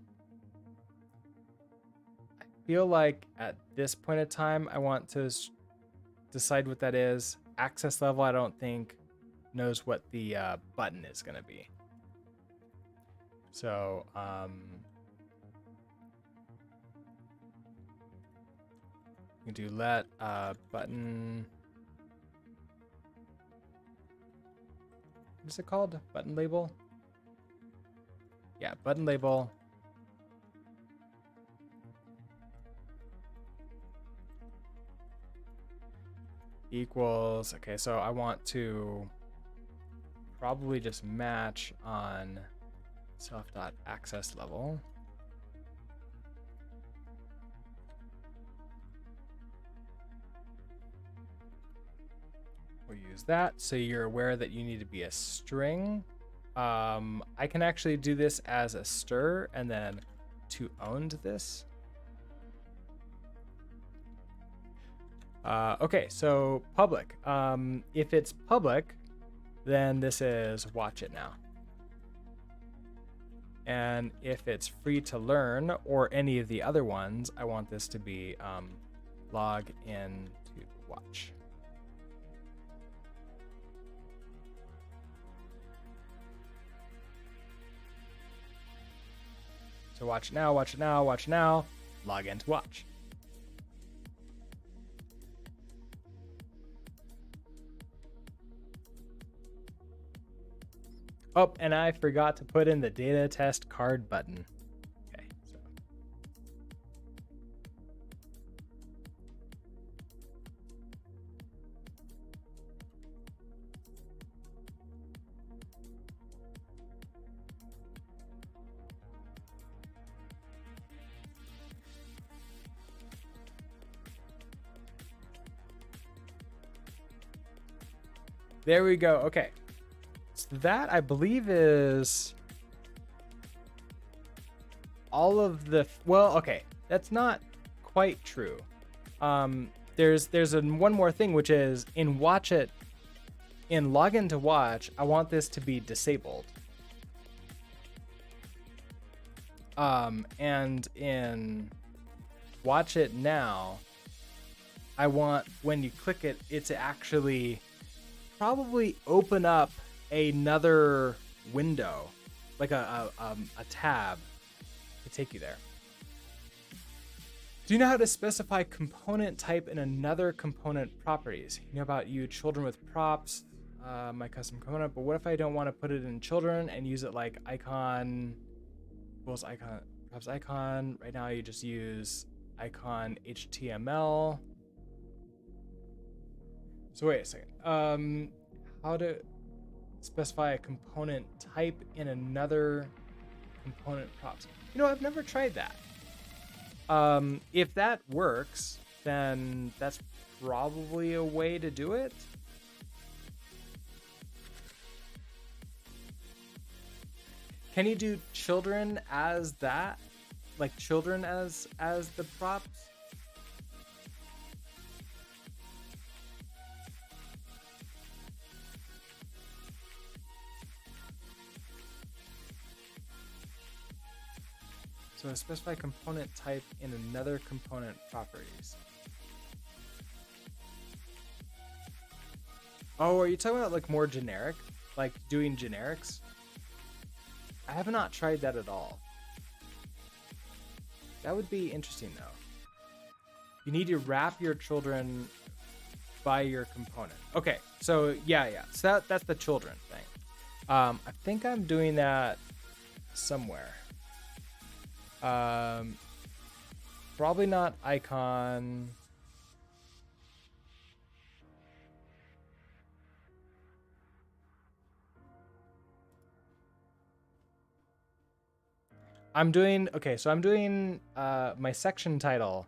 I feel like at this point in time, I want to decide what that is. Access level, I don't think knows what the button is going to be. So you can do let button. What is it called? Button label? Yeah, button label. Equals, okay, so I want to probably just match on self.access level. We'll use that so you're aware that you need to be a string. I can actually do this as a stir and then to owned this. Okay, so public. If it's public, then this is watch it now. And if it's free to learn or any of the other ones, I want this to be log in to watch. So watch it now, watch it now, watch it now, log in to watch. Oh, and I forgot to put in the data test card button. Okay, so. There we go. Okay. So that, I believe, is all of the... Well, okay. That's not quite true. There's one more thing, which is in watch it, in login to watch, I want this to be disabled. And in watch it now, I want when you click it, it to actually probably open up another window, like a tab to take you there. Do you know how to specify component type in another component properties? You know about you children with props, my custom component, but what if I don't want to put it in children and use it like icon equals icon, perhaps icon. Right now you just use icon HTML. So wait a second. How to specify a component type in another component props? You know, I've never tried that. If that works, then that's probably a way to do it. Can you do children as that? Like children as the props? So specify component type in another component properties. Oh, are you talking about like more generic? Like doing generics? I have not tried that at all. That would be interesting though. You need to wrap your children by your component. Okay, so yeah. So that's the children thing. I think I'm doing that somewhere. Probably not icon. I'm doing, okay, so I'm doing, my section title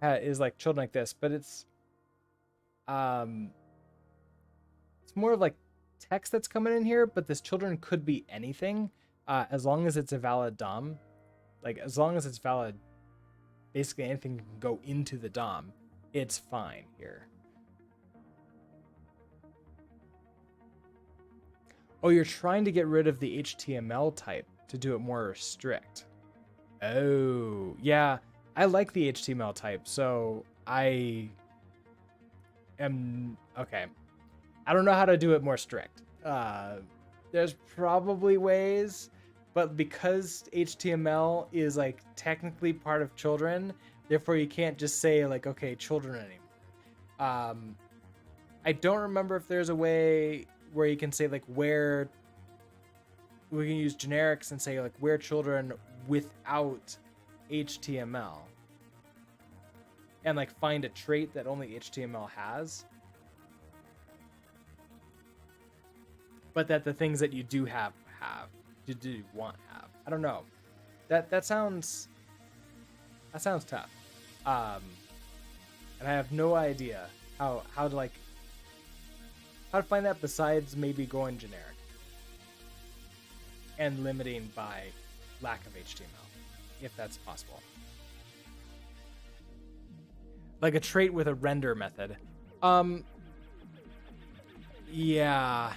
is like children like this, but it's more of like text that's coming in here, but this children could be anything, as long as it's a valid DOM. Like, as long as it's valid, basically anything can go into the DOM. It's fine here. Oh, you're trying to get rid of the HTML type to do it more strict. Oh, yeah. I like the HTML type, so I am... Okay. I don't know how to do it more strict. There's probably ways... But because HTML is like technically part of children, therefore you can't just say like, okay, children anymore. I don't remember if there's a way where you can say like where we can use generics and say like where children without HTML and like find a trait that only HTML has. but that the things that you do have do want have. I don't know. That sounds tough. And I have no idea how to find that besides maybe going generic and limiting by lack of HTML, if that's possible. Like a trait with a render method. Yeah.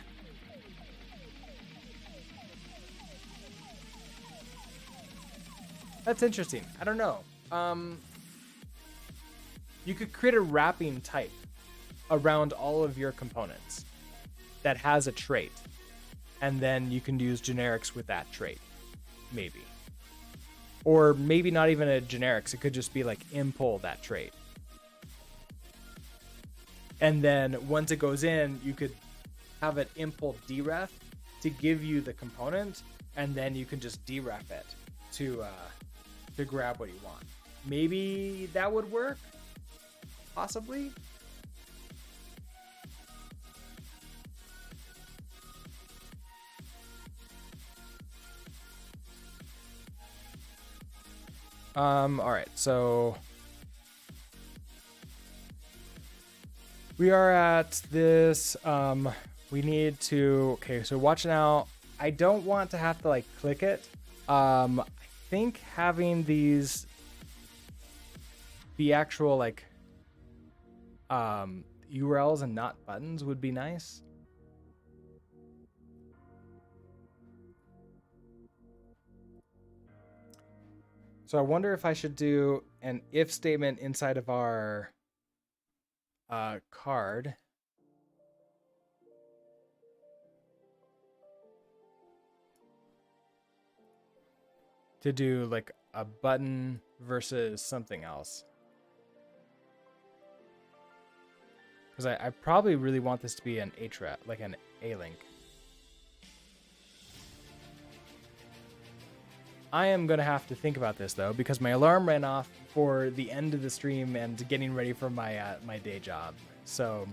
That's interesting. I don't know. You could create a wrapping type around all of your components that has a trait, and then you can use generics with that trait, maybe. Or maybe not even a generics. It could just be like impl that trait. And then once it goes in, you could have it impl deref to give you the component, and then you can just deref it to grab what you want. Maybe that would work, possibly. All right, so we are at this. We need to. Okay, so watch now. I don't want to have to like click it. I think having these be actual like URLs and not buttons would be nice. So I wonder if I should do an if statement inside of our card. To do like a button versus something else. Because I probably really want this to be an href, like an A-link. I am going to have to think about this though, because my alarm ran off for the end of the stream and getting ready for my my day job. So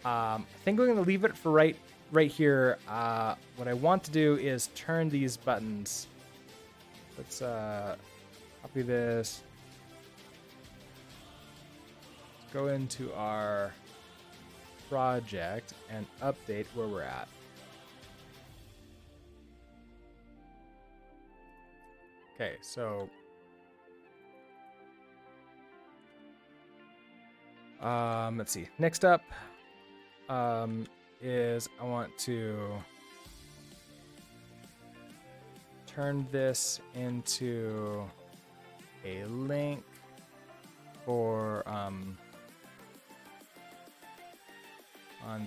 I think we're going to leave it for right here. What I want to do is turn these buttons. Let's copy this. Go into our project and update where we're at. Okay, so let's see. Next up is I want to turn this into a link for on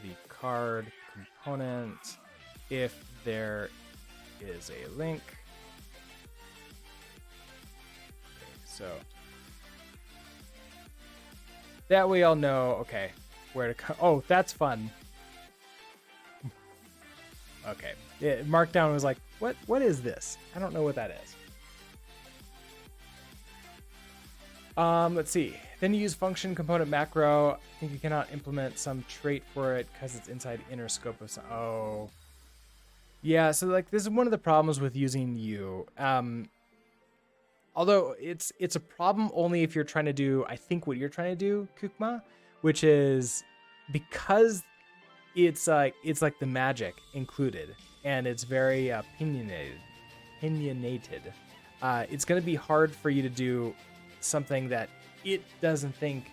the card component if there is a link. So that way I'll know, okay, where to come. Oh, that's fun. Okay. Yeah, Markdown was like, what is this? I don't know what that is. Let's see. Then you use function component macro. I think you cannot implement some trait for it because it's inside inner scope of some. Oh. Yeah, so like this is one of the problems with using you. Although it's a problem only if you're trying to do, I think what you're trying to do, Kukma, which is because it's like the magic included and it's very opinionated. It's going to be hard for you to do something that it doesn't think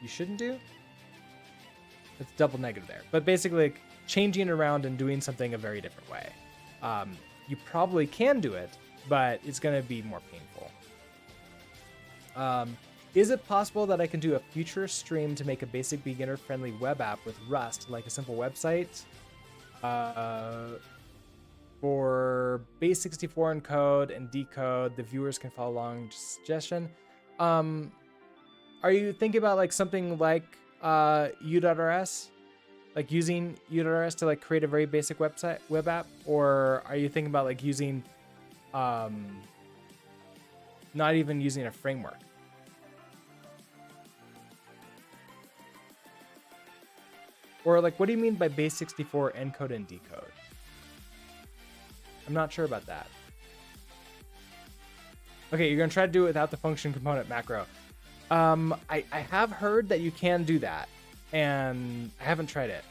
you shouldn't do. It's double negative there. But basically like, changing it around and doing something a very different way. You probably can do it, but it's going to be more painful. Is it possible that I can do a future stream to make a basic beginner-friendly web app with Rust, like a simple website? For base 64 encode and decode, the viewers can follow along. Suggestion. Are you thinking about like something like u.rs? Like using u.rs to like create a very basic web app? Or are you thinking about like using not even using a framework? Or like, what do you mean by base64 encode and decode? I'm not sure about that. Okay, you're gonna try to do it without the function component macro. I have heard that you can do that, and I haven't tried it.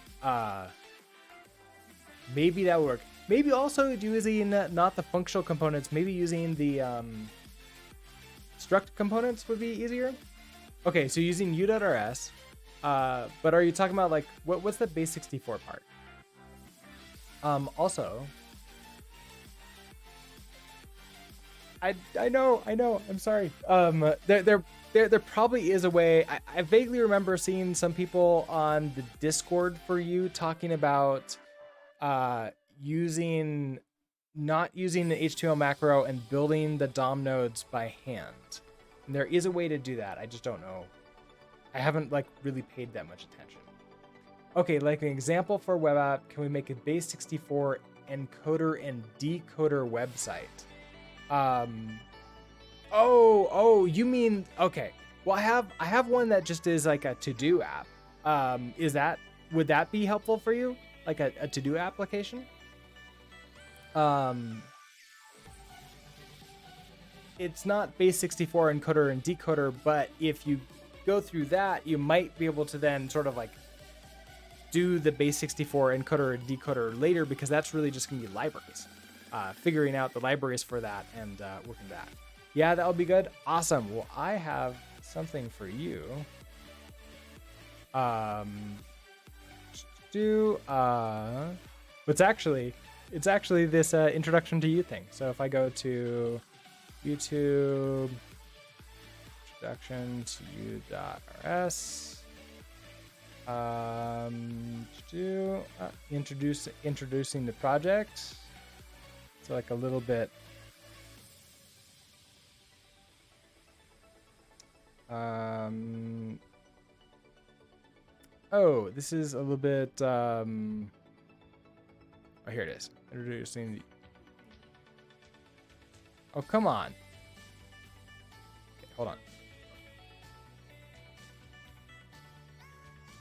Maybe that would work. Maybe also using not the functional components, maybe using the struct components would be easier. Okay, so using u.rs, but are you talking about like what's the base64 part? Also, I know, I'm sorry. There probably is a way. I vaguely remember seeing some people on the Discord for you talking about not using the HTML macro and building the DOM nodes by hand. And there is a way to do that. I just don't know. I haven't like really paid that much attention. Okay, like an example for web app, can we make a base64 encoder and decoder website? Oh, you mean, okay. Well, I have one that just is like a to-do app. Would that be helpful for you? Like a to-do application? It's not base64 encoder and decoder, but if you go through that, you might be able to then sort of like do the base64 encoder and decoder later, because that's really just gonna be libraries. Figuring out the libraries for that and working that. Yeah, that would be good. Awesome. Well, I have something for you. It's actually this introduction to you thing. So if I go to YouTube, introduction to u.rs, introducing the project. So like a little bit. Oh, this is a little bit. Oh, here it is. Introducing the. Oh, come on. Okay, hold on.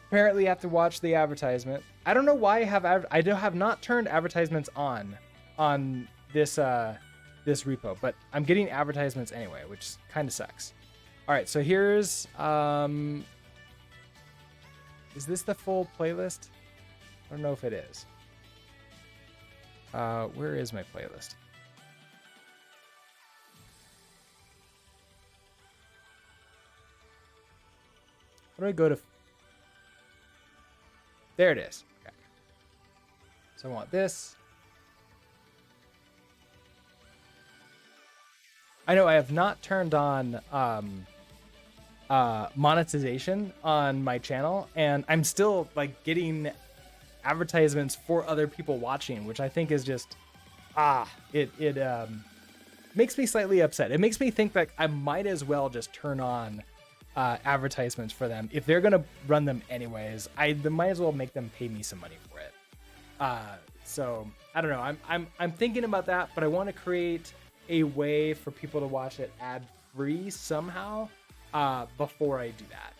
Apparently, you have to watch the advertisement. I don't know why I have not turned advertisements on this this repo, but I'm getting advertisements anyway, which kind of sucks. All right, so here's is this the full playlist? I don't know if it is. Where is my playlist? How do I go to? There it is. Okay. So I want this. I know I have not turned on monetization on my channel, and I'm still like getting advertisements for other people watching, which I think is just it makes me slightly upset. It makes me think that I might as well just turn on advertisements for them if they're gonna run them anyways. I might as well make them pay me some money for it. So I don't know. I'm thinking about that, but I want to create a way for people to watch it ad-free somehow before I do that.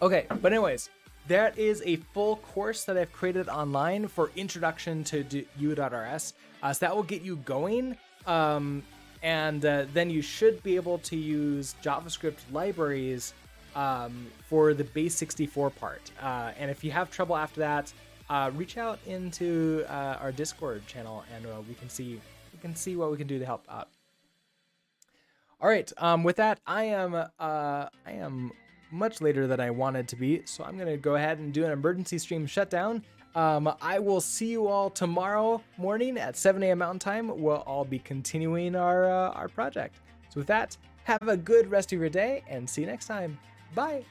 Okay, but anyways, that is a full course that I've created online for introduction to u.rs. So that will get you going. And then you should be able to use JavaScript libraries for the base64 part. And if you have trouble after that, reach out into our Discord channel, and we can see what we can do to help out. All right. With that, I am much later than I wanted to be, so I'm gonna go ahead and do an emergency stream shutdown. I will see you all tomorrow morning at 7 a.m. Mountain Time. We'll all be continuing our project. So with that, have a good rest of your day, and see you next time. Bye.